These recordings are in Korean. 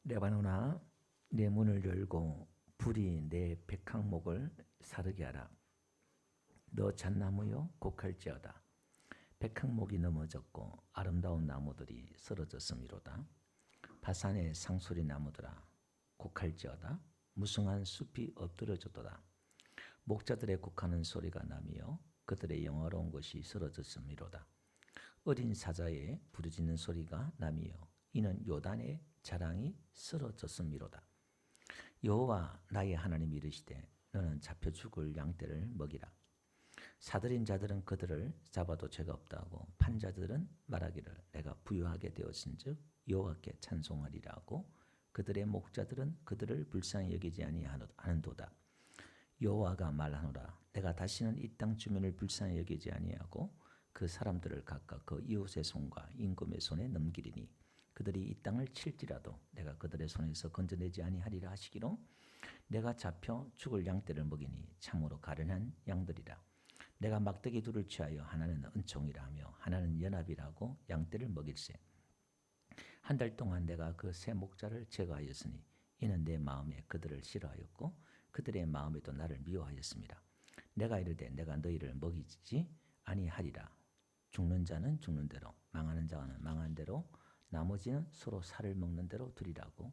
레바논아, 내 문을 열고 불이 내 백향목을 사르게 하라. 너 잣나무여 곡할지어다. 백향목이 넘어졌고 아름다운 나무들이 쓰러졌음이로다. 바산의 상소리 나무들아 곡할지어다. 무성한 숲이 엎드려졌도다. 목자들의 곡하는 소리가 나며 그들의 영화로운 것이 쓰러졌음이로다. 어린 사자의 부르짖는 소리가 나며 이는 요단의 자랑이 쓰러졌음이로다. 여호와 나의 하나님이 이르시되 너는 잡혀 죽을 양떼를 먹이라. 사들인 자들은 그들을 잡아도 죄가 없다고 판자들은 말하기를 내가 부유하게 되었은즉 여호와께 찬송하리라 하고 그들의 목자들은 그들을 불쌍히 여기지 아니하는도다. 여호와가 말하노라. 내가 다시는 이 땅 주민을 불쌍히 여기지 아니하고 그 사람들을 각각 그 이웃의 손과 임금의 손에 넘기리니 그들이 이 땅을 칠지라도 내가 그들의 손에서 건져내지 아니하리라 하시기로 내가 잡혀 죽을 양떼를 먹이니 참으로 가련한 양들이라. 내가 막대기 둘을 취하여 하나는 은총이라 하며 하나는 연합이라고 양떼를 먹일세. 한 달 동안 내가 그 세 목자를 제거하였으니 이는 내 마음에 그들을 싫어하였고 그들의 마음에도 나를 미워하였습니다. 내가 이르되 내가 너희를 먹이지 아니하리라. 죽는 자는 죽는 대로 망하는 자는 망한 대로 나머지는 서로 살을 먹는 대로 두리라고.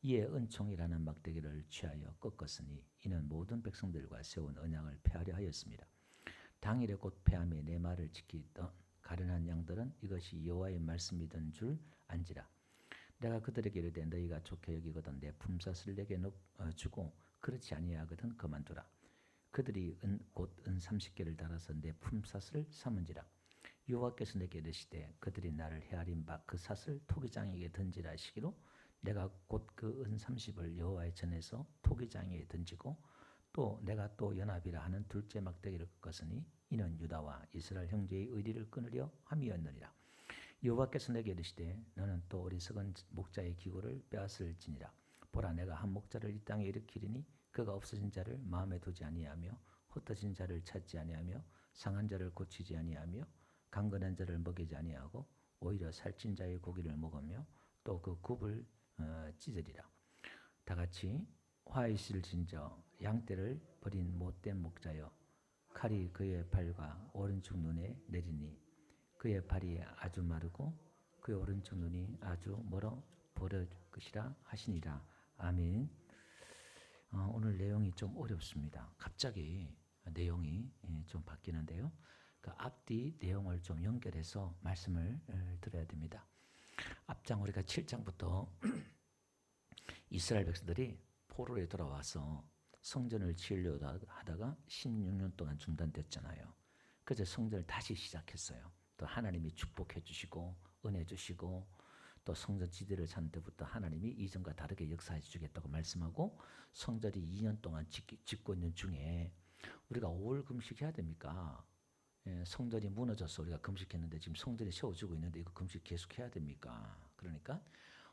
이에 은총이라는 막대기를 취하여 꺾었으니 이는 모든 백성들과 세운 언약을 폐하려 하였습니다. 당일에 곧 폐함에 내 말을 지키던 가련한 양들은 이것이 여호와의 말씀이던 줄 안지라. 내가 그들에게 이르되 너희가 좋게 여기거든 내 품삯을 내게 주고 그렇지 아니하거든 그만두라. 그들이 곧 은 30개를 달아서 내 품삯을 삼은지라. 여호와께서 내게 이르시되 그들이 나를 헤아린 바 그 삿을 토기장에게 던지라 하시기로 내가 곧 그 은 30을 여호와의 전에서 토기장에 던지고 또 내가 또 연합이라 하는 둘째 막대기를 꺾었으니 이는 유다와 이스라엘 형제의 의리를 끊으려 함이었느니라. 여호와께서 내게 이르시되 너는 또 어리석은 목자의 기구를 빼앗을지니라. 보라 내가 한 목자를 이 땅에 일으키리니 그가 없어진 자를 마음에 두지 아니하며 흩어진 자를 찾지 아니하며 상한 자를 고치지 아니하며 강건한 자를 먹이지 아니하고 오히려 살찐 자의 고기를 먹으며 또 그 굽을 찢으리라. 다같이 화 있을 진저 양떼를 버린 못된 목자여 칼이 그의 발과 오른쪽 눈에 내리니 그의 발이 아주 마르고 그의 오른쪽 눈이 아주 멀어 버릴 것이라 하시니라. 아멘. 오늘 내용이 좀 어렵습니다. 갑자기 내용이 좀 바뀌는데요. 그 앞뒤 내용을 좀 연결해서 말씀을 드려야 됩니다. 앞장 우리가 7장부터 이스라엘 백성들이 포로에 돌아와서 성전을 지으려 하다가 16년 동안 중단됐잖아요. 그래서 성전을 다시 시작했어요. 또 하나님이 축복해 주시고 은혜 주시고 또 성전 지대를 찾는 때부터 하나님이 이전과 다르게 역사해 주겠다고 말씀하고 성전이 2년 동안 짓고 있는 중에 우리가 5월 금식해야 됩니까? 성전이 무너져서 우리가 금식했는데 지금 성전이 세워지고 있는데 이거 금식 계속해야 됩니까? 그러니까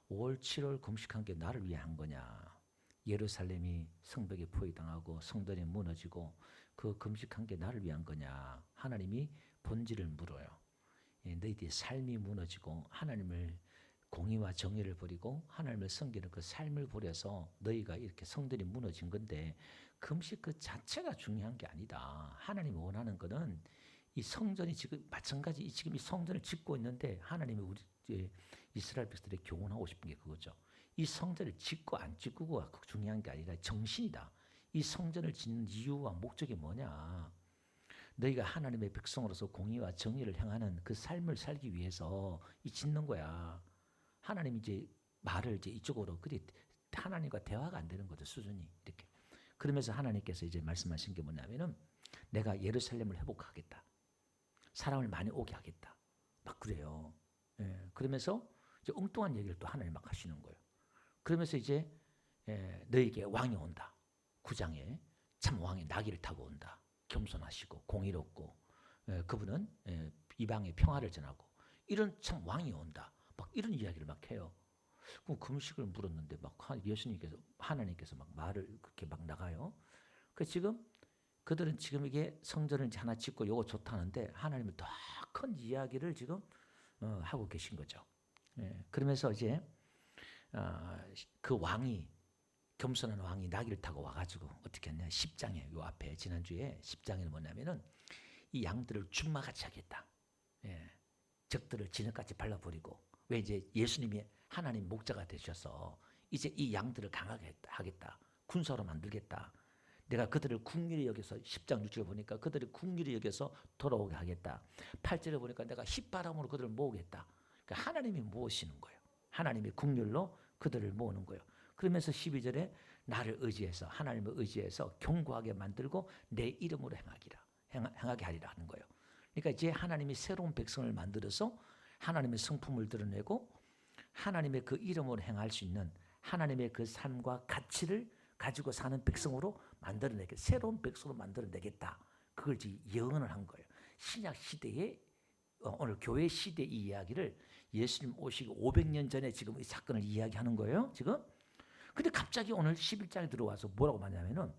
5월 7월 금식한 게 나를 위해 한 거냐? 예루살렘이 성벽에 포위당하고 성전이 무너지고 그 금식한 게 나를 위한 거냐? 하나님이 본질을 물어요. 너희들의 삶이 무너지고 하나님을 공의와 정의를 버리고 하나님을 섬기는 그 삶을 버려서 너희가 이렇게 성전이 무너진 건데 금식 그 자체가 중요한 게 아니다. 하나님이 원하는 것은 이 성전이 지금 마찬가지 지금 이 성전을 짓고 있는데 하나님이 우리 이스라엘 백성들이 교훈하고 싶은 게 그거죠. 이 성전을 짓고 안 짓고가 중요한 게 아니라 정신이다. 이 성전을 짓는 이유와 목적이 뭐냐? 너희가 하나님의 백성으로서 공의와 정의를 행하는 그 삶을 살기 위해서 이 짓는 거야. 하나님이 이제 말을 이제 이쪽으로 그리 하나님과 대화가 안 되는 거죠. 수준이 이렇게. 그러면서 하나님께서 이제 말씀하신 게 뭐냐면은 내가 예루살렘을 회복하겠다. 사람을 많이 오게 하겠다. 막 그래요. 그러면서 이제 엉뚱한 얘기를 또 하나님 막 하시는 거예요. 그러면서 이제 너에게 왕이 온다. 9장에 참 왕이 나귀를 타고 온다. 겸손하시고 공의롭고 그분은 이방의 평화를 전하고 이런 참 왕이 온다. 막 이런 이야기를 막 해요. 그럼 금식을 물었는데 막 예수님께서 하나님께서 막 말을 그렇게 막 나가요. 그 지금 그들은 지금 이게 성전을 하나 짓고 요거 좋다는데 하나님은 더 큰 이야기를 지금 하고 계신 거죠. 그러면서 이제 그 왕이 겸손한 왕이 나귀를 타고 와가지고 어떻게 했냐 10장에 요 앞에 지난주에 10장에는 뭐냐면은 이 양들을 준마같이 하겠다. 예. 적들을 진흙같이 발라버리고 왜 이제 예수님이 하나님 목자가 되셔서 이제 이 양들을 강하게 하겠다. 군사로 만들겠다. 내가 그들을 긍휼히 여겨서 10장 6절을 보니까 그들을 긍휼히 여겨서 돌아오게 하겠다. 8절에 보니까 내가 휘바람으로 그들을 모으겠다. 그러니까 하나님이 모으시는 거예요. 하나님이 긍휼로 그들을 모으는 거예요. 그러면서 12절에 나를 의지해서 하나님을 의지해서 견고하게 만들고 내 이름으로 행하게 하리라 하는 거예요. 그러니까 이제 하나님이 새로운 백성을 만들어서 하나님의 성품을 드러내고 하나님의 그 이름으로 행할 수 있는 하나님의 그 삶과 가치를 가지고 사는 백성으로 만들어내겠다. 새로운 백성으로 만들어내겠다. 그걸 지금 예언을 한 거예요. 신약 시대에 오늘 교회 시대 이 이야기를 예수님 오시기 500년 전에 지금 이 사건을 이야기하는 거예요. 지금. 근데 갑자기 오늘 11장에 들어와서 뭐라고 말하냐면은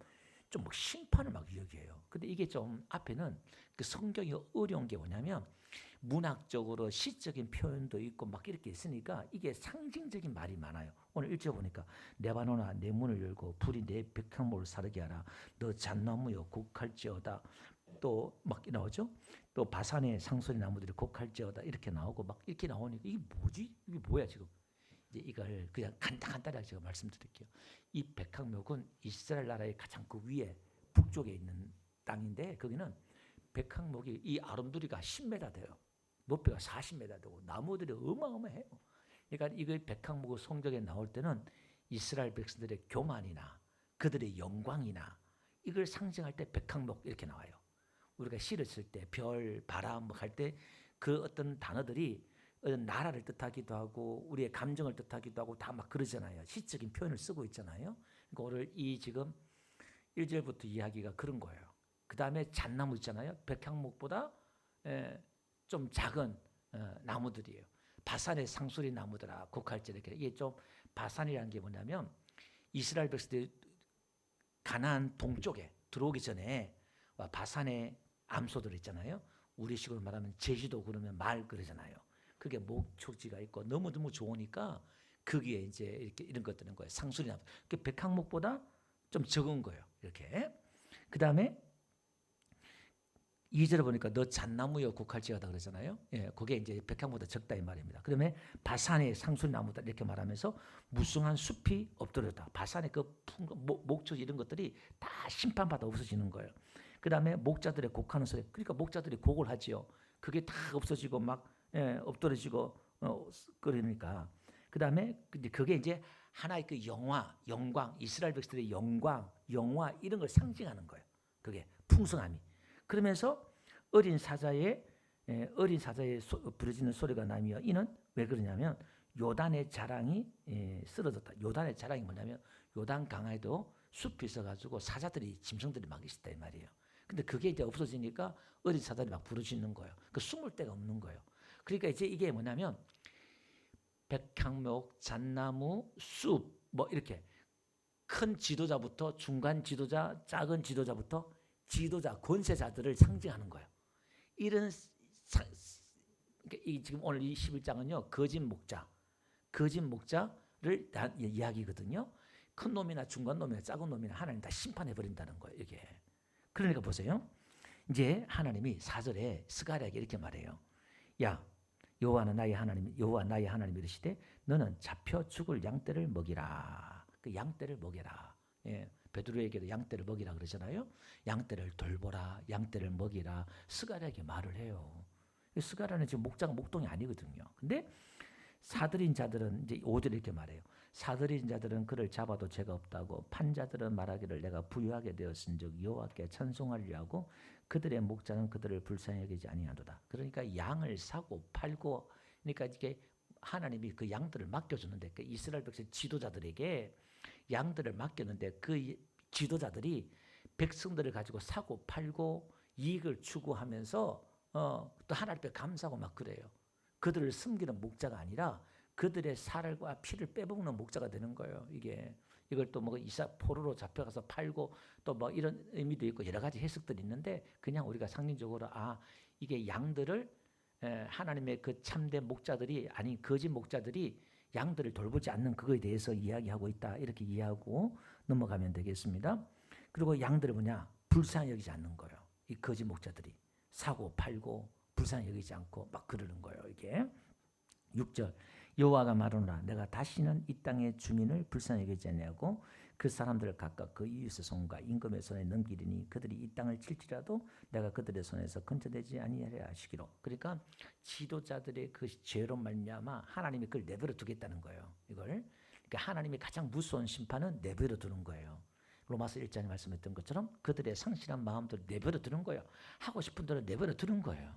좀 뭐 심판을 막 이야기해요. 근데 이게 좀 앞에는 그 성경이 어려운 게 뭐냐면 문학적으로 시적인 표현도 있고 막 이렇게 있으니까 이게 상징적인 말이 많아요. 오늘 1절 보니까 레바논아 내 문을 열고 불이 내 백향목을 사르게 하라. 너 잣나무여 곡할지어다. 또 막 나오죠. 또 바산의 상소리 나무들이 곡할지어다. 이렇게 나오고 막 이렇게 나오니까 이게 뭐지? 이게 뭐야 지금? 이제 이걸 그냥 간단하게 제가 말씀드릴게요. 이 백향목은 이스라엘 나라의 가장 그 위에 북쪽에 있는 땅인데 거기는 백향목이 이 아름드리가 10m 돼요. 높이가 40m 되고 나무들이 어마어마해요. 그러니까 이거 백향목의 성경에 나올 때는 이스라엘 백성들의 교만이나 그들의 영광이나 이걸 상징할 때 백향목 이렇게 나와요. 우리가 시를 쓸 때 별, 바람 할 때 그 어떤 단어들이 나라를 뜻하기도 하고 우리의 감정을 뜻하기도 하고 다 막 그러잖아요. 시적인 표현을 쓰고 있잖아요. 그러니까 오늘 이 지금 1절부터 이야기가 그런 거예요. 그 다음에 잣나무 있잖아요. 백향목보다 좀 작은 나무들이에요. 바산의 상수리 나무들아 곡할지 이렇게. 이게 좀 바산이라는 게 뭐냐면 이스라엘 백성들이 가나안 동쪽에 들어오기 전에 바산의 암소들 있잖아요. 우리식으로 말하면 제주도 그러면 말 그러잖아요. 그게 목초지가 있고 너무너무 좋으니까 거기에 이제 이렇게 이런 것들은 거예요. 상수리 나무. 그 백향목보다 좀 적은 거예요. 이렇게. 그 다음에 2절에 보니까 너 잣나무여 곡할지어다 그러잖아요. 예, 그게 이제 백향보다 적다 이 말입니다. 그러면 바산의 상수리 나무다 이렇게 말하면서 무성한 숲이 엎드렸다. 바산의 그 목초지 이런 것들이 다 심판받아 없어지는 거예요. 그 다음에 목자들의 곡하는 소리. 그러니까 목자들이 곡을 하지요. 그게 다 없어지고 막 엎드러지고 그러니까. 그 다음에 그게 이제 하나의 그 영광, 이스라엘 백성들의 영광, 이런 걸 상징하는 거예요. 그게 풍성함이. 그러면서 어린 사자의 부르짖는 소리가 나며 이는 왜 그러냐면 요단의 자랑이 쓰러졌다. 요단의 자랑이 뭐냐면 요단 강에도 숲이 있어가지고 사자들이 짐승들이 막 있었다 이 말이에요. 근데 그게 이제 없어지니까 어린 사자들이 막 부르짖는 거예요. 그 숨을 데가 없는 거예요. 그러니까 이제 이게 뭐냐면 백향목, 잣나무, 숲 뭐 이렇게 큰 지도자부터 중간 지도자, 작은 지도자부터 지도자, 권세자들을 상징하는 거예요. 이런 지금 오늘 이 11장은요. 거짓 목자를 이야기거든요. 큰 놈이나 중간 놈이나 작은 놈이나 하나님 다 심판해 버린다는 거예요. 이게. 그러니까 보세요. 이제 하나님이 4절에 스가랴에게 이렇게 말해요. 야, 여호와 나의 하나님 이르시되 너는 잡혀 죽을 양떼를 먹이라. 그 양떼를 먹여라. 예, 베드로에게도 양떼를 먹이라 그러잖아요. 양떼를 돌보라. 양떼를 먹이라. 스가랴에게 말을 해요. 스가랴는 지금 목동이 아니거든요. 근데 사들인 자들은 이제 5절에 이렇게 말해요. 사들인 자들은 그를 잡아도 죄가 없다고 판자들은 말하기를 내가 부유하게 되었은즉 여호와께 찬송하리라 하고 그들의 목자는 그들을 불쌍히 여기지 아니하도다. 그러니까 양을 사고 팔고 그러니까 이게 하나님이 그 양들을 맡겨주는데 그 이스라엘 백성 지도자들에게 양들을 맡겼는데 그 지도자들이 백성들을 가지고 사고 팔고 이익을 추구하면서 또 하나님 앞에 감사하고 막 그래요. 그들을 섬기는 목자가 아니라 그들의 살과 피를 빼먹는 목자가 되는 거예요. 이걸 또 뭐 이사 포로로 잡혀가서 팔고 또 뭐 이런 의미도 있고 여러 가지 해석들이 있는데 그냥 우리가 상징적으로 이게 양들을 하나님의 그 참된 목자들이 아닌 거짓 목자들이 양들을 돌보지 않는 그거에 대해서 이야기하고 있다. 이렇게 이해하고 넘어가면 되겠습니다. 그리고 양들을 뭐냐? 불쌍히 여기지 않는 거예요. 이 거짓 목자들이 사고 팔고 불쌍히 여기지 않고 막 그러는 거예요. 이게 6절 여호와가 말하노라 내가 다시는 이 땅의 주민을 불쌍히 여기지 아니하고 그 사람들을 각각 그 이웃의 손과 임금의 손에 넘기리니 그들이 이 땅을 칠지라도 내가 그들의 손에서 건져내지 아니하리라 하시기로. 그러니까 지도자들의 그 죄로 말미암아 하나님이 그걸 내버려 두겠다는 거예요. 이걸 그러니까 하나님이 가장 무서운 심판은 내버려 두는 거예요. 로마서 1장에 말씀했던 것처럼 그들의 상실한 마음들을 내버려 두는 거예요. 하고 싶은 대로 내버려 두는 거예요.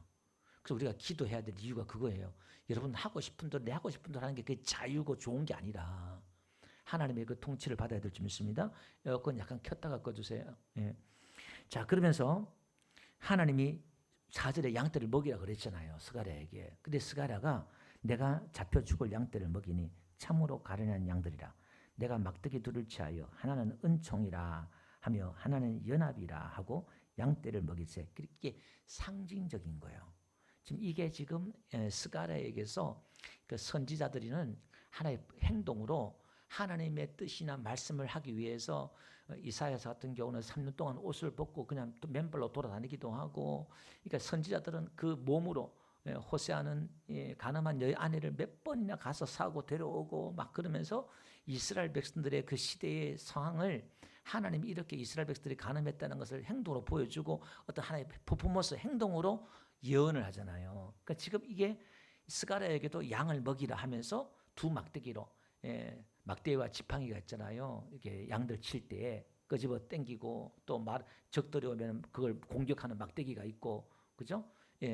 그래서 우리가 기도해야 될 이유가 그거예요. 여러분 하고 싶은 대로 내 하고 싶은 대로 하는 게 그게 자유고 좋은 게 아니라 하나님의 그 통치를 받아야 될 줄 믿습니다. 에어컨 약간 켰다가 꺼주세요. 예. 자 그러면서 하나님이 4절에 양떼를 먹이라 그랬잖아요. 스가랴에게. 근데 스가랴가 내가 잡혀 죽을 양떼를 먹이니 참으로 가련한 양들이라. 내가 막대기 둘을 취하여 하나는 은총이라 하며 하나는 연합이라 하고 양떼를 먹일세. 이게 상징적인 거예요. 지금 이게 지금 스가랴에게서 그 선지자들이는 하나의 행동으로 하나님의 뜻이나 말씀을 하기 위해서 이사야서 같은 경우는 3년 동안 옷을 벗고 그냥 또 맨발로 돌아다니기도 하고, 그러니까 선지자들은 그 몸으로 호세아는 가늠한 여의 아내를 몇 번이나 가서 사고 데려오고 막 그러면서 이스라엘 백성들의 그 시대의 상황을 하나님이 이렇게 이스라엘 백성들이 가늠했다는 것을 행동으로 보여주고 어떤 하나의 퍼포먼스 행동으로 예언을 하잖아요. 그러니까 지금 이게 스가랴에게도 양을 먹이라 하면서 두 막대기로 막대기와 지팡이가 있잖아요. 이렇게 양들 칠 때에 끄집어 당기고 또 적들이 오면 그걸 공격하는 막대기가 있고, 그죠?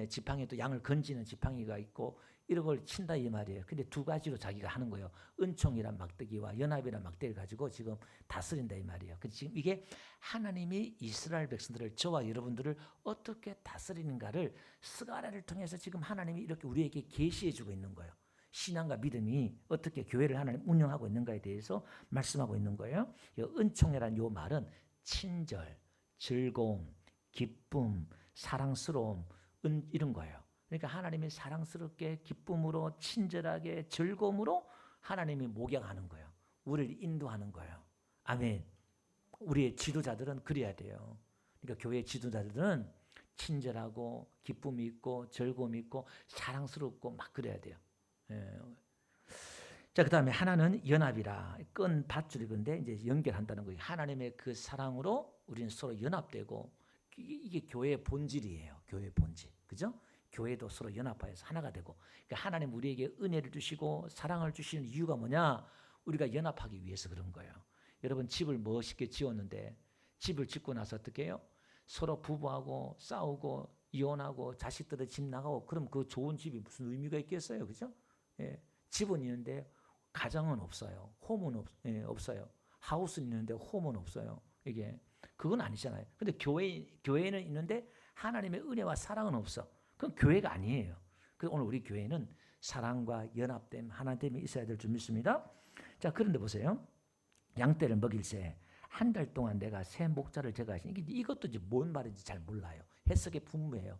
지팡이도 양을 건지는 지팡이가 있고 이런 걸 친다 이 말이에요. 근데 두 가지로 자기가 하는 거예요. 은총이란 막대기와 연합이란 막대기를 가지고 지금 다스린다 이 말이에요. 근데 지금 이게 하나님이 이스라엘 백성들을 저와 여러분들을 어떻게 다스리는가를 스가랴를 통해서 지금 하나님이 이렇게 우리에게 계시해 주고 있는 거예요. 신앙과 믿음이 어떻게 교회를 하나님 운영하고 있는가에 대해서 말씀하고 있는 거예요. 은총이란 요 말은 친절, 즐거움, 기쁨, 사랑스러움 이런 거예요. 그러니까 하나님이 사랑스럽게 기쁨으로 친절하게 즐거움으로 하나님이 목양하는 거예요. 우리를 인도하는 거예요. 아멘. 우리의 지도자들은 그래야 돼요. 그러니까 교회 지도자들은 친절하고 기쁨이 있고 즐거움이 있고 사랑스럽고 막 그래야 돼요. 자, 그 다음에 하나는 연합이라. 끈 밧줄이 건데 이제 연결한다는 거예요. 하나님의 그 사랑으로 우리는 서로 연합되고, 이게 교회의 본질이에요. 교회의 본질. 그죠? 교회도 서로 연합하여서 하나가 되고. 그러니까 하나님 우리에게 은혜를 주시고 사랑을 주시는 이유가 뭐냐? 우리가 연합하기 위해서 그런 거예요. 여러분 집을 멋있게 지었는데 집을 짓고 나서 어떻게 해요? 서로 부부하고 싸우고 이혼하고 자식들의 집 나가고 그럼 그 좋은 집이 무슨 의미가 있겠어요? 그죠? 집은 있는데 가정은 없어요. 홈은 없어요. 하우스는 있는데 홈은 없어요. 이게 그건 아니잖아요. 근데 교회는 있는데 하나님의 은혜와 사랑은 없어. 그건 교회가 아니에요. 그래서 오늘 우리 교회는 사랑과 연합됨, 하나됨이 있어야 될 줄 믿습니다. 자, 그런데 보세요. 양떼를 먹일새 한 달 동안 내가 새 목자를 제거하시니, 이것도 이제 뭔 말인지 잘 몰라요. 해석에 풍부해요.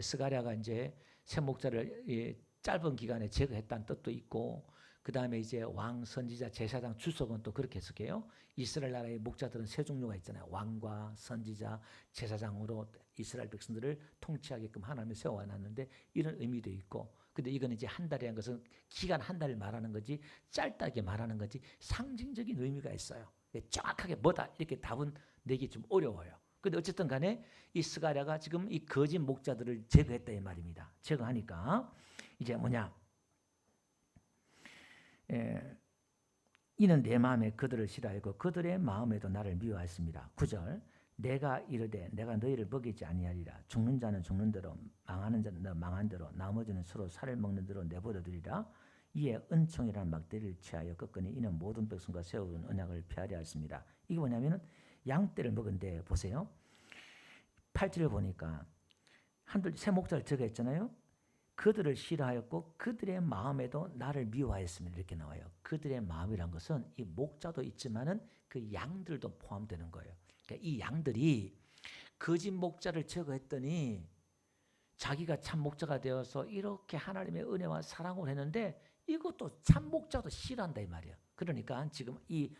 스가랴가 이제 새 목자를 짧은 기간에 제거했다는 뜻도 있고, 그 다음에 이제 왕, 선지자, 제사장, 주석은 또 그렇게 해석해요. 이스라엘 나라의 목자들은 세 종류가 있잖아요. 왕과 선지자, 제사장으로 이스라엘 백성들을 통치하게끔 하나님이 세워놨는데 이런 의미도 있고, 근데 이건 이제 한 달이라는 것은 기간 한 달을 말하는 거지 짧다게 말하는 거지 상징적인 의미가 있어요. 정확하게 뭐다 이렇게 답은 내기 좀 어려워요. 근데 어쨌든 간에 이 스가랴가 지금 이 거짓 목자들을 제거했다 이 말입니다. 제거하니까 이제 뭐냐? 이는 내 마음에 그들을 싫어하고 그들의 마음에도 나를 미워하였습니다. 9절 내가 이르되 내가 너희를 먹이지 아니하리라. 죽는 자는 죽는 대로 망하는 자는 망한 대로 나머지는 서로 살을 먹는 대로 내버려 두리라. 이에 은총이라는 막대를 취하여 꺾으니 이는 모든 백성과 세운 언약을 폐하려 했습니다. 이게 뭐냐면은 양떼를 먹은데 보세요. 8절을 보니까 한들 새 목자를 제거했잖아요. 그들을 싫어하였고 그들의 마음에도 나를 미워하였습니다. 이렇게 나와요. 그들의 마음이란 것은 이 목자도 있지만은 그 양들도 포함되는 거예요. 그러니까 이 양들이 거짓 목자를 제거했더니 자기가 참 목자가 되어서 이렇게 하나님의 은혜와 사랑을 했는데 이것도 참 목자도 싫어한다 이 말이에요. 그러니까 지금 이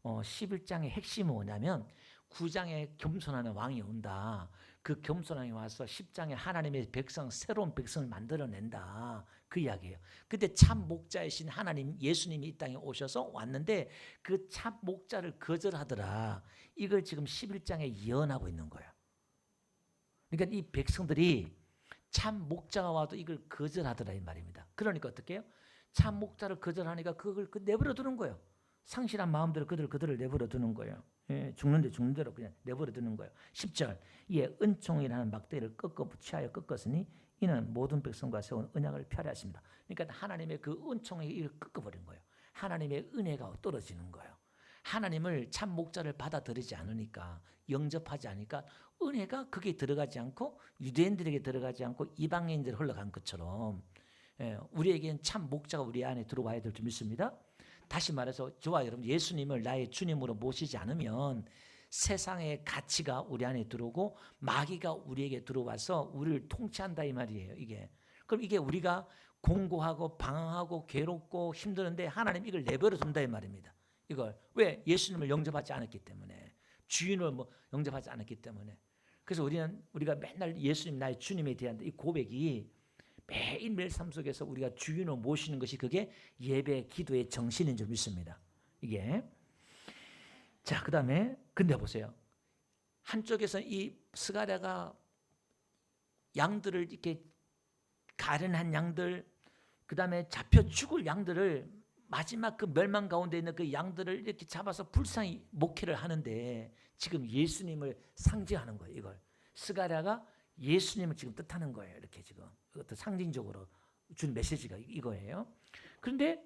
11장의 핵심은 뭐냐면 9장에 겸손하는 왕이 온다. 그 겸손한 왕이 와서 10장에 하나님의 백성, 새로운 백성을 만들어낸다. 그 이야기예요. 근데 참 목자이신 하나님, 예수님이 이 땅에 오셔서 왔는데 그 참 목자를 거절하더라. 이걸 지금 11장에 예언하고 있는 거예요. 그러니까 이 백성들이 참 목자가 와도 이걸 거절하더라 이 말입니다. 그러니까 어떻게 해요? 참 목자를 거절하니까 그걸 내버려 두는 거예요. 상실한 마음대로 그들을 내버려 두는 거예요. 예, 죽는 대로 그냥 내버려 두는 거예요. 10절 이에 은총이라는 막대기를 취하여 꺾었으니 이는 모든 백성과 세운 언약을 폐하려 하십니다. 그러니까 하나님의 그 은총이 이걸 꺾어버린 거예요. 하나님의 은혜가 떨어지는 거예요. 하나님을 참 목자를 받아들이지 않으니까, 영접하지 않으니까 은혜가 거기에 들어가지 않고 유대인들에게 들어가지 않고 이방인들 흘러간 것처럼 우리에게는 참 목자가 우리 안에 들어와야 될 줄 믿습니다. 다시 말해서 저와 여러분 예수님을 나의 주님으로 모시지 않으면 세상의 가치가 우리 안에 들어오고 마귀가 우리에게 들어와서 우리를 통치한다 이 말이에요. 이게 그럼 이게 우리가 공고하고 방황하고 괴롭고 힘드는데 하나님 이걸 내버려 둔다 이 말입니다. 이걸 왜? 예수님을 영접하지 않았기 때문에, 주인을 영접하지 않았기 때문에. 그래서 우리가 맨날 예수님 나의 주님에 대한 이 고백이 매일매일 삶 속에서 우리가 주인을 모시는 것이 그게 예배, 기도의 정신인 줄 믿습니다. 이게 자, 그 다음에 근데 보세요. 한쪽에서 이 스가랴가 양들을 이렇게 가련한 양들, 그 다음에 잡혀 죽을 양들을 마지막 그 멸망 가운데 있는 그 양들을 이렇게 잡아서 불쌍히 목회를 하는데 지금 예수님을 상징하는 거예요. 이걸 스가랴가 예수님을 지금 뜻하는 거예요. 이렇게 지금 이것도 상징적으로 준 메시지가 이거예요. 그런데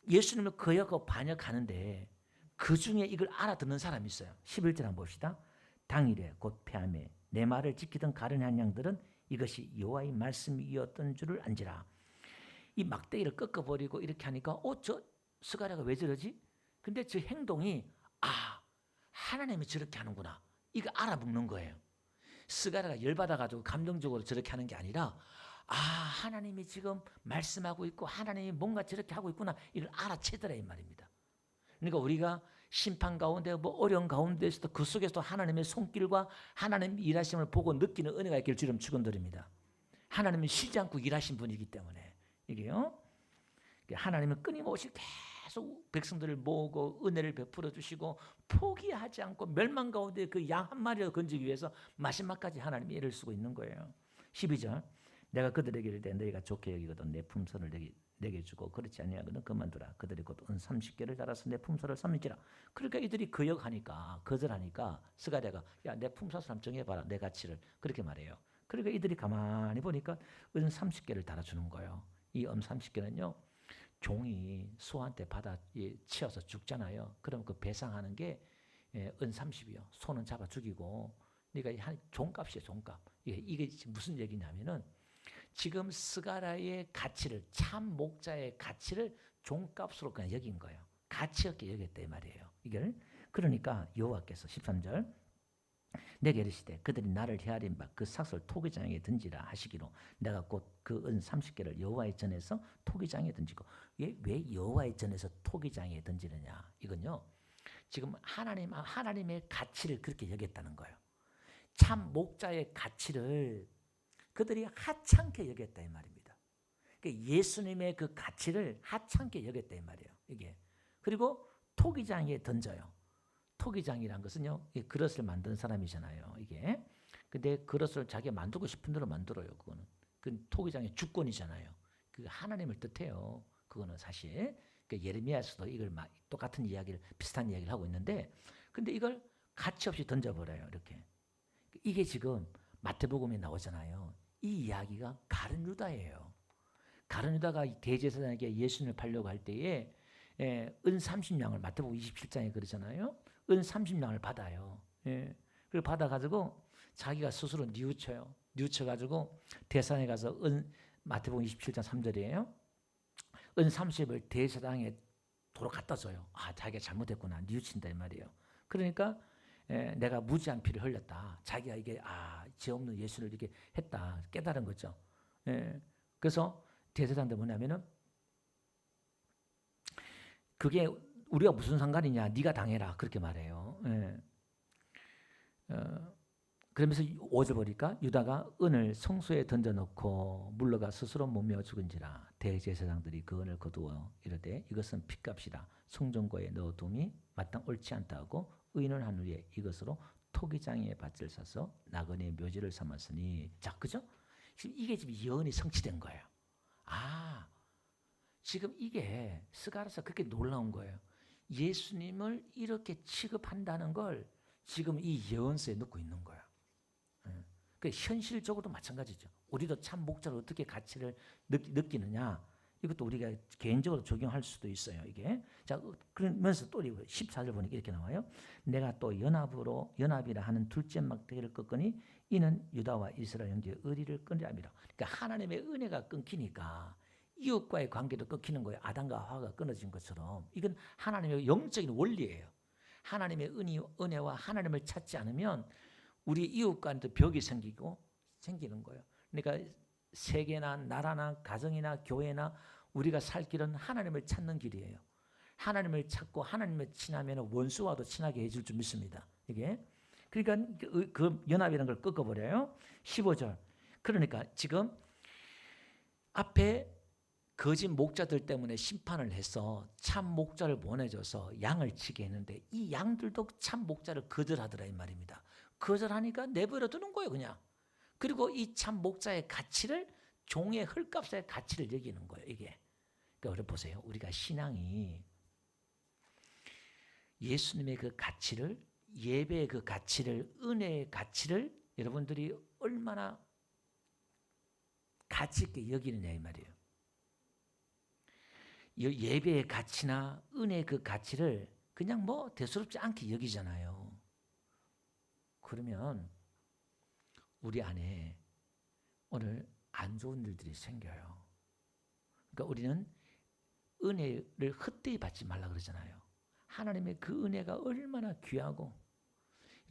예수님을 거역하고 반역하는데 그 중에 이걸 알아듣는 사람이 있어요. 11절 한번 봅시다. 당일에 곧 폐함에 내 말을 지키던 가련한 양들은 이것이 여호와의 말씀이었던 줄을 안지라. 이 막대기를 꺾어버리고 이렇게 하니까 저 스가랴가 왜 저러지? 근데 저 행동이 하나님이 저렇게 하는구나. 이거 알아먹는 거예요. 스가랴가 열받아가지고 감정적으로 저렇게 하는 게 아니라 하나님이 지금 말씀하고 있고 하나님이 뭔가 저렇게 하고 있구나. 이걸 알아채더라 이 말입니다. 그러니까 우리가 심판 가운데 어려운 가운데서도 그 속에서도 하나님의 손길과 하나님 일하심을 보고 느끼는 은혜가 있길 주님 축원드립니다. 하나님은 쉬지 않고 일하신 분이기 때문에 이게요. 하나님은 끊임없이 계속 백성들을 모으고 은혜를 베풀어 주시고 포기하지 않고 멸망 가운데 그 양 한 마리를 건지기 위해서 마지막까지 하나님이 애를 쓰고 있는 거예요. 12절 내가 그들에게 이르되 너희가 좋게 여기거든 내 품선을 내게 주고 그렇지 아니하거든 그만두라. 그들이 곧 은 30개를 달아서 내 품선을 삼지라. 그러니까 이들이 거역하니까 거절하니까 스가랴가 야 내 품선을 한번 정해봐라 내 가치를 그렇게 말해요. 그러니까 이들이 가만히 보니까 은 30개를 달아주는 거예요. 이 30개는요. 종이 소한테 받아 치어서 죽잖아요. 그럼 그 배상하는 게 은 30이요. 소는 잡아 죽이고 그러니까 한 종값이에요. 종값. 이게 무슨 얘기냐면은 지금 스가랴의 가치를 참 목자의 가치를 종값으로 그냥 여긴 거예요. 가치 없게 여겼다 이 말이에요. 이걸 그러니까 여호와께서 13절 내게 이르시되 그들이 나를 헤아린 바 그 삭을 토기장에 던지라 하시기로 내가 곧 그 은 30개를 여호와의 전에서 토기장에 던지고 왜 여호와의 전에서 토기장에 던지느냐 이건요 지금 하나님의 가치를 그렇게 여겼다는 거예요. 참 목자의 가치를 그들이 하찮게 여겼다 이 말입니다. 그러니까 예수님의 그 가치를 하찮게 여겼다 이 말이에요. 이게 그리고 토기장에 던져요. 토기장이란 것은요, 그릇을 만드는 사람이잖아요. 이게. 근데 그릇을 자기가 만들고 싶은 대로 만들어요. 그거는. 그 토기장의 주권이잖아요. 그 하나님을 뜻해요. 그거는 사실. 그러니까 예레미야에서도 이걸 똑같은 이야기를 비슷한 이야기를 하고 있는데, 근데 이걸 가치 없이 던져버려요. 이렇게. 이게 지금 마태복음에 나오잖아요. 이 이야기가 가룟 유다예요. 가룟 유다가 대제사장에게 예수님을 팔려고 할 때에 은 30냥을 마태복음 27장에 그러잖아요. 은 30냥을 받아요. 그걸 받아가지고 자기가 스스로 뉘우쳐요. 뉘우쳐가지고 대산에 가서 마태복음 27장 3절이에요. 은 30을 대제사장에 도로 갖다 줘요. 자기가 잘못했구나. 뉘우친다 이 말이에요. 그러니까 내가 무지한 피를 흘렸다. 자기가 이게 죄 없는 예수를 이렇게 했다 깨달은 거죠. 그래서 대제사장도 뭐냐면은 그게 우리가 무슨 상관이냐? 네가 당해라. 그렇게 말해요. 예. 그러면서 5절 보니까 유다가 은을 성소에 던져놓고 물러가 스스로 몸매어 죽은지라 대제사장들이 그 은을 거두어 이르되 이것은 핏값이라 성전고에 넣어둠이 마땅 옳지 않다 하고 의인은 하늘에 이것으로 토기장의 밭을 사서 나그네의 묘지를 삼았으니 자 그죠? 지금 이게 지금 예언이 성취된 거예요. 아 지금 이게 스가랴서 그렇게 놀라운 거예요. 예수님을 이렇게 취급한다는 걸 지금 이 예언서에 넣고 있는 거예요. 그 현실적으로도 마찬가지죠. 우리도 참 목자를 어떻게 가치를 느끼느냐 이것도 우리가 개인적으로 적용할 수도 있어요. 이게 자 그러면서 또 14절 보니까 이렇게 나와요. 내가 또 연합이라 하는 둘째 막대기를 꺾으니 이는 유다와 이스라엘 형제의 의리를 끊으려 함이라. 그러니까 하나님의 은혜가 끊기니까 이웃과의 관계도 끊기는 거예요. 아담과 하와가 끊어진 것처럼 이건 하나님의 영적인 원리예요. 하나님의 은혜와 하나님을 찾지 않으면 우리 이웃과도 벽이 생기는 거예요. 그러니까 세계나 나라나 가정이나 교회나 우리가 살 길은 하나님을 찾는 길이에요. 하나님을 찾고 하나님을 친하면 원수와도 친하게 해줄 줄 믿습니다. 이게 그러니까 그 연합이라는 걸 꺾어버려요. 15절. 그러니까 지금 앞에 거짓 목자들 때문에 심판을 해서 참 목자를 보내줘서 양을 치게 했는데 이 양들도 참 목자를 거절하더라 이 말입니다. 거절하니까 내버려 두는 거예요 그냥. 그리고 이 참 목자의 가치를 종의 헐값의 가치를 여기는 거예요 이게. 그러니까 보세요. 우리가 신앙이 예수님의 그 가치를 예배의 그 가치를 은혜의 가치를 여러분들이 얼마나 가치 있게 여기느냐 이 말이에요. 예배의 가치나 은혜의 그 가치를 그냥 뭐 대수롭지 않게 여기잖아요. 그러면 우리 안에 오늘 안 좋은 일들이 생겨요. 그러니까 우리는 은혜를 헛되이 받지 말라 그러잖아요. 하나님의 그 은혜가 얼마나 귀하고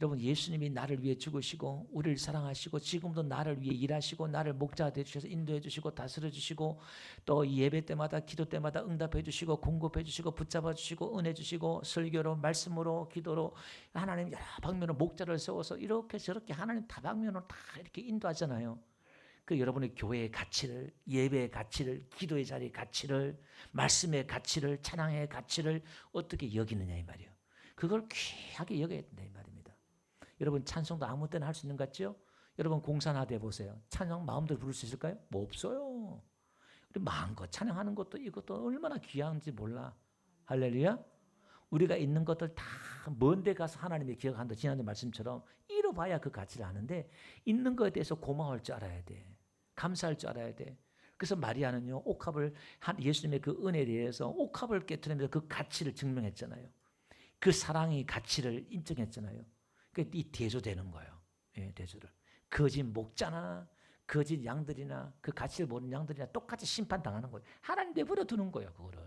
여러분 예수님이 나를 위해 죽으시고 우리를 사랑하시고 지금도 나를 위해 일하시고 나를 목자가 되주셔서 인도해 주시고 다스려 주시고 또 예배 때마다 기도 때마다 응답해 주시고 공급해 주시고 붙잡아 주시고 은혜 주시고 설교로 말씀으로 기도로 하나님 여러 방면으로 목자를 세워서 이렇게 저렇게 하나님 다방면으로 다 이렇게 인도하잖아요. 그 여러분의 교회의 가치를 예배의 가치를 기도의 자리의 가치를 말씀의 가치를 찬양의 가치를 어떻게 여기느냐 이 말이에요. 그걸 귀하게 여겨야 된다 이 말입니다. 여러분 찬송도 아무 때나 할 수 있는 것 같죠? 여러분 공산화돼 보세요. 찬양 마음대로 부를 수 있을까요? 뭐 없어요. 우리 마음껏 찬양하는 것도 이것도 얼마나 귀한지 몰라. 할렐루야. 우리가 있는 것들 다 먼 데 가서 하나님이 기억한다. 지난주 말씀처럼 잃어봐야 그 가치를 아는데 있는 것에 대해서 고마울 줄 알아야 돼. 감사할 줄 알아야 돼. 그래서 마리아는요 옥합을 예수님의 그 은혜에 대해서 옥합을 깨트리면서 그 가치를 증명했잖아요. 그 사랑의 가치를 인정했잖아요. 이 대조되는 거예요. 예, 대조를. 거짓 목자나 거짓 양들이나 그 가치를 모르는 양들이나 똑같이 심판당하는 거예요. 하나님 내버려 두는 거예요. 그거를.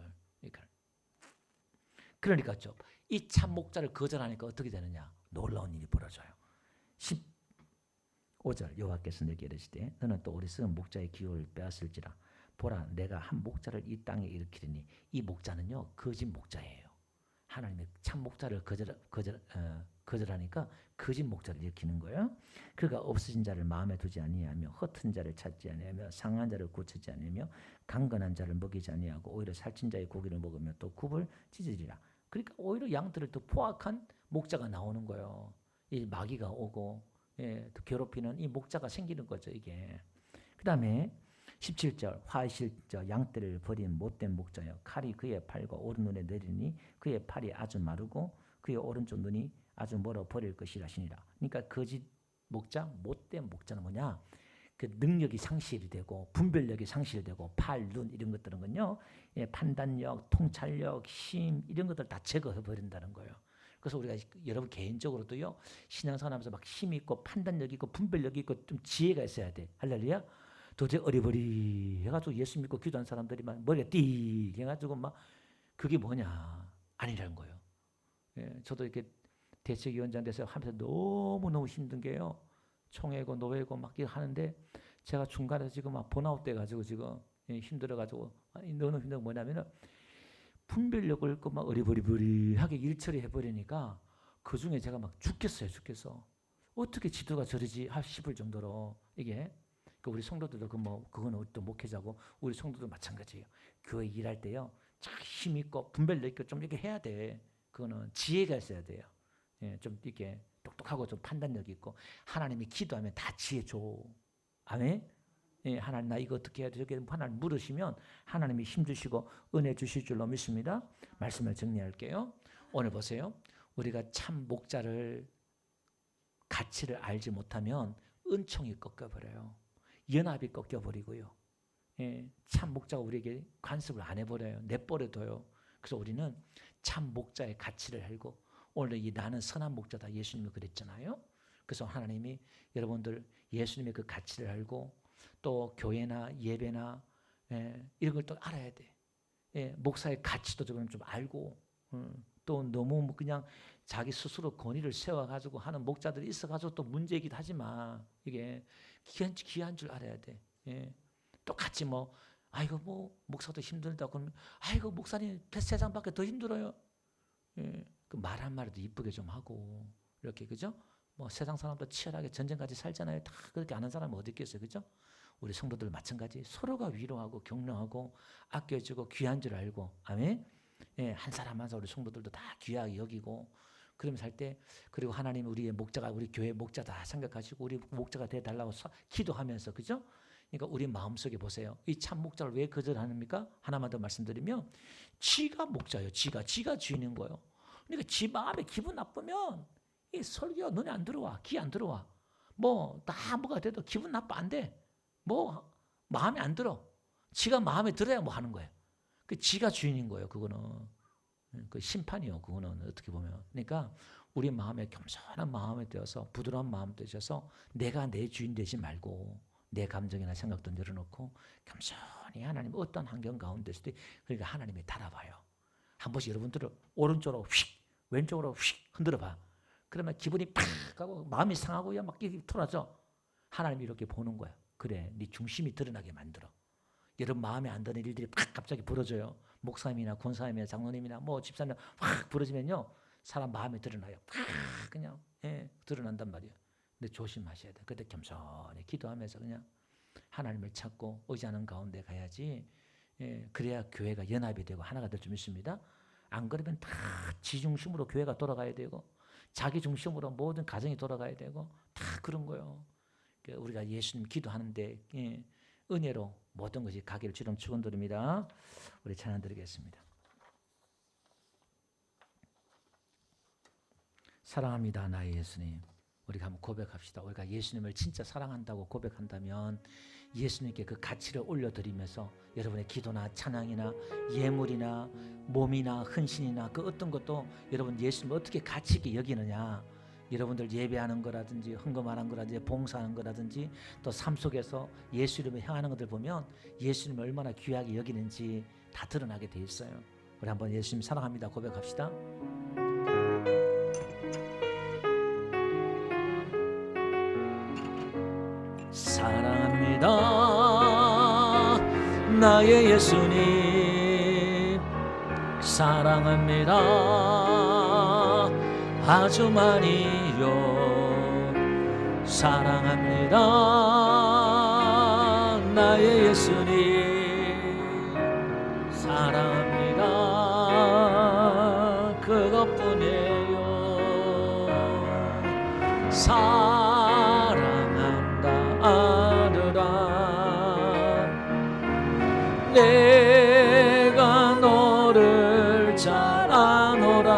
그러니까 이 참 목자를 거절하니까 어떻게 되느냐. 놀라운 일이 벌어져요. 15절 여호와께서 내게 이르시되 너는 또 우리 썩은 목자의 기업을 빼앗을지라. 보라 내가 한 목자를 이 땅에 일으키리니 이 목자는요 거짓 목자예요. 하나님의 참 목자를 거절하니까 거짓 목자를 일으키는 거예요. 그가 없어진 자를 마음에 두지 아니하며 흩은 자를 찾지 아니하며 상한 자를 고치지 아니하며 강건한 자를 먹이지 아니하고 오히려 살찐 자의 고기를 먹으며 또 굽을 찢으리라. 그러니까 오히려 양들을 더 포악한 목자가 나오는 거예요. 이 마귀가 오고 또 괴롭히는 이 목자가 생기는 거죠 이게. 그 다음에 17절 화실저 양떼를 버린 못된 목자여 칼이 그의 팔과 오른 눈에 내리니 그의 팔이 아주 마르고 그의 오른쪽 눈이 아주 멀어 버릴 것이라 하시니라. 그러니까 거짓 목자 못된 목자는 뭐냐? 그 능력이 상실이 되고 분별력이 상실되고 팔, 눈 이런 것들은요 판단력, 통찰력, 힘 이런 것들 다 제거해 버린다는 거예요. 그래서 우리가 여러분 개인적으로도요 신앙생활하면서 막 힘 있고 판단력 있고 분별력 있고 좀 지혜가 있어야 돼. 할렐루야. 도저히 어리버리 해가지고 예수 믿고 기도한 사람들이 막 머리가 띠 해가지고 막 그게 뭐냐 아니라는 거예요. 예, 저도 이렇게 대책위원장 돼서 하면서 너무너무 힘든 게요. 총회고 노회고 막 이렇게 하는데 제가 중간에 지금 막 번아웃 돼가지고 지금 힘들어가지고 너무 힘든 게 뭐냐면은 분별력을 막 어리버리버리하게 일처리 해버리니까 그 중에 제가 막 죽겠어. 어떻게 지도가 저러지 싶을 정도로 이게 우리 성도들도 그거는 또 목회자고 우리 성도도 마찬가지예요. 교회 일할 때요, 참 힘 있고 분별력 있고 좀 이렇게 해야 돼. 그거는 지혜가 있어야 돼요. 예, 좀 이렇게 똑똑하고 좀 판단력 있고 하나님이 기도하면 다 지혜 줘. 아멘. 예, 하나님 나 이거 어떻게 해야 돼? 저게 하나님 물으시면 하나님이 힘 주시고 은혜 주실 줄로 믿습니다. 말씀을 정리할게요. 오늘 보세요. 우리가 참 목자를 가치를 알지 못하면 은총이 꺾여버려요. 연합이 꺾여버리고요. 예, 참 목자가 우리에게 관습을 안 해버려요. 내버려둬요. 그래서 우리는 참 목자의 가치를 알고 원래 이 나는 선한 목자다 예수님이 그랬잖아요. 그래서 하나님이 여러분들 예수님의 그 가치를 알고 또 교회나 예배나 이런 걸 또 알아야 돼. 목사의 가치도 좀 알고 또 너무 그냥 자기 스스로 권위를 세워가지고 하는 목자들이 있어가지고 또 문제이기도 하지만 이게 귀한 줄 알아야 돼. 똑같이 아이고 목사도 힘들다 그러면 아이고 목사님 세상 밖에 더 힘들어요. 그 말 한마디도 이쁘게 좀 하고 이렇게 그죠? 세상 사람도 치열하게 전쟁까지 살잖아요. 다 그렇게 아는 사람이 어디 있겠어요, 그죠? 우리 성도들 마찬가지 서로가 위로하고 격려하고 아껴주고 귀한 줄 알고 아멘. 한 사람 한 사람 우리 성도들도 다 귀하게 여기고 그러면서 할 때 그리고 하나님 우리의 목자가 우리 교회 목자다 생각하시고 우리 목자가 돼달라고 기도하면서 그죠? 그러니까 우리 마음속에 보세요. 이 참 목자를 왜 거절합니까? 하나만 더 말씀드리면 지가 목자예요. 지가 주인인 거예요. 그러니까 지 마음에 기분 나쁘면 이 설교가 눈에 안 들어와. 귀 안 들어와. 다 뭐가 돼도 기분 나빠 안 돼. 마음에 안 들어. 지가 마음에 들어야 하는 거예요. 그 지가 주인인 거예요. 그거는 그 심판이요. 그거는 어떻게 보면. 그러니까 우리 마음에 겸손한 마음에 되어서 부드러운 마음 되셔서 내가 내 주인 되지 말고 내 감정이나 생각도 내려놓고 겸손히 하나님 어떤 환경 가운데서도 그러니까 하나님이 달아봐요. 한 번씩 여러분들을 오른쪽으로 휙 왼쪽으로 휙 흔들어봐. 그러면 기분이 팍 하고 마음이 상하고 막 돌아져. 하나님이 이렇게 보는 거야. 그래, 네 중심이 드러나게 만들어. 여러분 마음에 안 드는 일들이 팍 갑자기 벌어져요. 목사님이나 권사님이나 장로님이나 집사님 확 벌어지면요, 사람 마음에 드러나요. 팍 그냥 드러난단 말이에요. 근데 조심하셔야 돼. 그때 겸손히 기도하면서 그냥 하나님을 찾고 의지하는 가운데 가야지. 그래야 교회가 연합이 되고 하나가 될 줄 믿습니다. 안 그러면 다 지중심으로 교회가 돌아가야 되고 자기 중심으로 모든 가정이 돌아가야 되고 다 그런 거예요. 우리가 예수님 기도하는데 은혜로 모든 것이 가기를 주름 축원드립니다. 우리 찬양 드리겠습니다. 사랑합니다 나의 예수님. 우리가 한번 고백합시다. 우리가 예수님을 진짜 사랑한다고 고백한다면 예수님께 그 가치를 올려드리면서 여러분의 기도나 찬양이나 예물이나 몸이나 헌신이나 그 어떤 것도 여러분 예수님을 어떻게 가치 있게 여기느냐, 여러분들 예배하는 거라든지 헌금하는 거라든지 봉사하는 거라든지 또 삶 속에서 예수 이름을 향하는 것들 보면 예수님을 얼마나 귀하게 여기는지 다 드러나게 돼 있어요. 우리 한번 예수님 사랑합니다 고백합시다. 사랑합니다 나의 예수님, 사랑합니다 아주 많이요. 사랑합니다 나의 예수님, 사랑합니다 그것뿐이에요. 사랑한다 아느라 내가 너를 잘 아노라.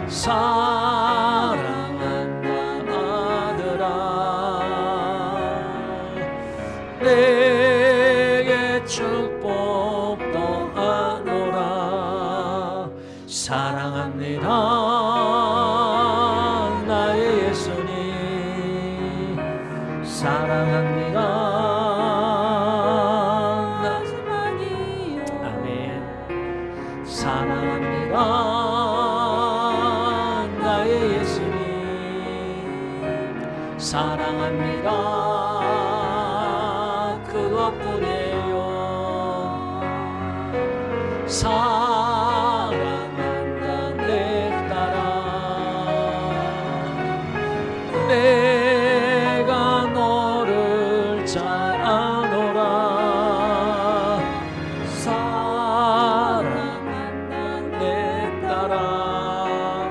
사랑한다 아들아 내게 축복도 하노라. 사랑합니다 나의 예수님, 사랑합니다. 아멘. 사랑합니다 나의 예수님, 사랑합니다 그것뿐이에요. 사랑한다 내 딸아. 내가 너를 잘 아노라. 사랑한다 내 딸아.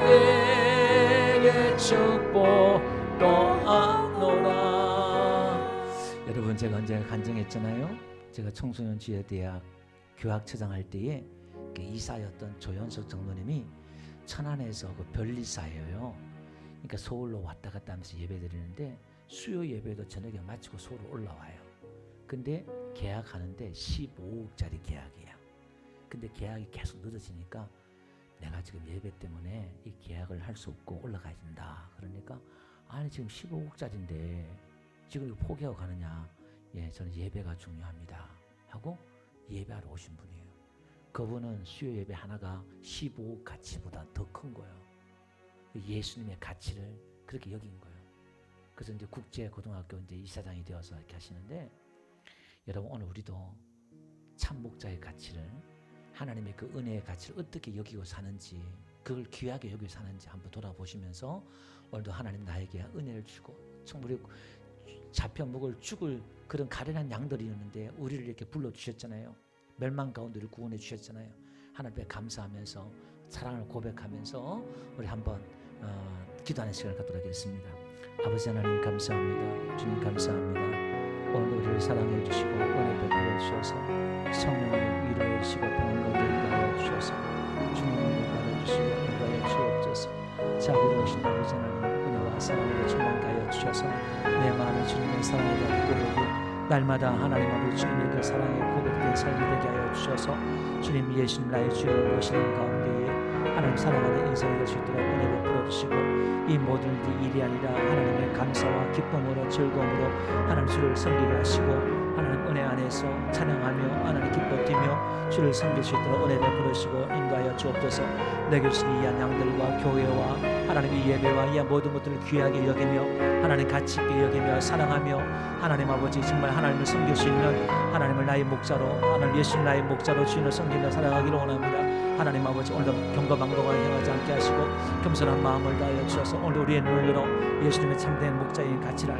내게 축복도 아노라. 여러분, 제가 언제 간증했잖아요. 제가 청소년 지혜대학 교학처장 할 때에 그 이사였던 조현석 장로님이 천안에서 그 별리사예요. 그러니까 서울로 왔다 갔다 하면서 예배 드리는데 수요 예배도 저녁에 마치고 서울 올라와요. 근데 계약하는데 15억짜리 계약이야. 근데 계약이 계속 늦어지니까 내가 지금 예배 때문에 이 계약을 할 수 없고 올라가야 된다. 그러니까 아니 지금 15억짜리인데 지금 이거 포기하고 가느냐. 예, 저는 예배가 중요합니다 하고 예배하러 오신 분이에요. 그분은 수요 예배 하나가 15억 가치보다 더 큰 거예요. 예수님의 가치를 그렇게 여긴 거예요. 그래서 이제 국제고등학교 이제 이사장이 되어서 이렇게 하시는데, 여러분 오늘 우리도 참 목자의 가치를, 하나님의 그 은혜의 가치를 어떻게 여기고 사는지, 그걸 귀하게 여기고 사는지 한번 돌아보시면서 오늘도 하나님 나에게 은혜를 주고, 우리 잡혀 먹을 죽을 그런 가련한 양들이었는데 우리를 이렇게 불러주셨잖아요. 멸망 가운데 우리를 구원해 주셨잖아요. 하나님께 감사하면서 사랑을 고백하면서 우리 한번 기도하는 시간을 갖도록 하겠습니다. 아버지 하나님 감사합니다. 주님 감사합니다. 오늘 우리를 사랑해 주시고 은혜 베풀어 주셔서 성령을 위로해 주시고 평안과 인도하여 주셔서 주님을 받아주시고 인도하여 주옵소서. 자비로우신 아버지 하나님, 은혜와 사랑으로 충만케 하여 주셔서 내 마음이 주님의 사랑에 대한 고백이 날마다 하나님 아버지 주님의 그 사랑의 고백된 삶이 되게 하여 주셔서 주님 예수님 나의 주를 모시는 가운데에 하나님 사랑하는 인생이 될 수 있도록 은혜 베풀어 주시고, 이 모든 일이 아니라 하나님의 감사와 기쁨으로 즐거움으로 하나님 주를 섬기게 하시고, 하나님 은혜 안에서 찬양하며 하나님 기뻐 뛰며 주를 섬길 수 있도록 은혜 베풀어 주시고 인도하여 주옵소서. 내게 주신 이 양들과 교회와 하나님의 예배와 이 모든 것들을 귀하게 여기며 하나님 가치 있게 여기며 사랑하며 하나님 아버지 정말 하나님을 섬길 수 있는 하나님을 나의 목자로, 하나님 예수님 나의 목자로 주님을 섬기며 살아가기를 원합니다. 하나님 아버지 오늘도 경거망동하게 행하지 않게 하시고 겸손한 마음을 다하여 주셔서 오늘 우리의 눈을 열어 예수님의 참된 목자인 가치를